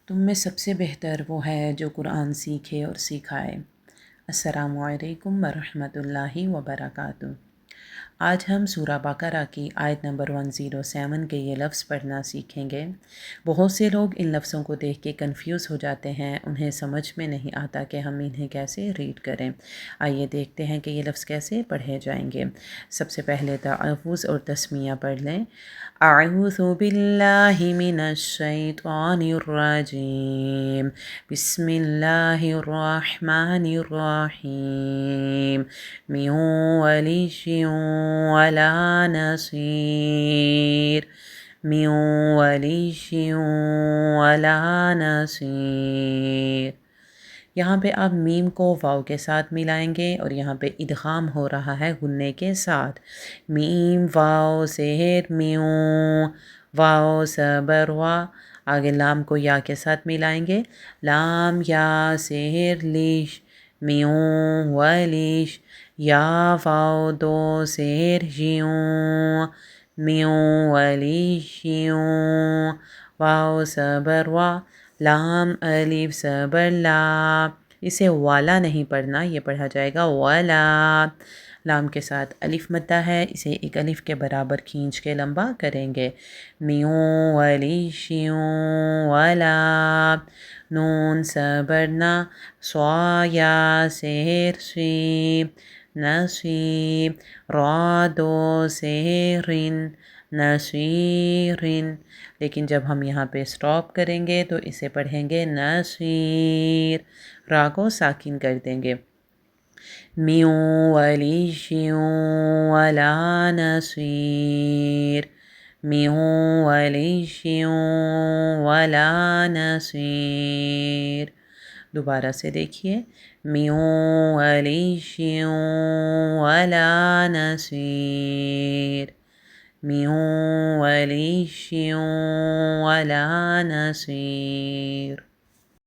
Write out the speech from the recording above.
تم میں سب سے بہتر وہ ہے جو قرآن سیکھے اور سکھائے۔ السلام علیکم ورحمۃ اللہ وبرکاتہ۔ آج ہم سورہ بقرہ کی آیت نمبر 107 کے یہ لفظ پڑھنا سیکھیں گے۔ بہت سے لوگ ان لفظوں کو دیکھ کے کنفیوز ہو جاتے ہیں، انہیں سمجھ میں نہیں آتا کہ ہم انہیں کیسے ریڈ کریں۔ آئیے دیکھتے ہیں کہ یہ لفظ کیسے پڑھے جائیں گے۔ سب سے پہلے تلفظ اور تسمیہ پڑھ لیں۔ اعوذ باللہ من الشیطان الرجیم، بسم اللہ الرحمن الرحیم، من ولی ولا نصیر، من ولی ولا نصیر۔ یہاں پہ آپ میم کو واو کے ساتھ ملائیں گے اور یہاں پہ ادغام ہو رہا ہے غنّے کے ساتھ۔ میم واو زیر میوں، واو زبر وا۔ آگے لام کو یا کے ساتھ ملائیں گے۔ لام یا زیر لیش، میوں ولیش۔ یا واو دو زیر یوں، میوں ولیشیوں۔ واو زبر وا، لام الف زبر لا۔ اسے والا نہیں پڑھنا، یہ پڑھا جائے گا والا۔ لام کے ساتھ الف مدہ ہے، اسے ایک الف کے برابر کھینچ کے لمبا کریں گے۔ میوں ولیشیوں ولا۔ نون زبر نا، صا یا زیر سی، نصیب۔ را دو زیرن، نصیرن۔ لیکن جب ہم یہاں پہ سٹاپ کریں گے تو اسے پڑھیں گے نصیر، را کو ساکن کر دیں گے۔ میوں ولیشیوں ولا نصیر، میوں ولیشیوں ولا نصیر۔ دوبارہ سے دیکھیے۔ میوں ولیشیوں ولا نصیر، میوں ولیشیوں ولا نصیر۔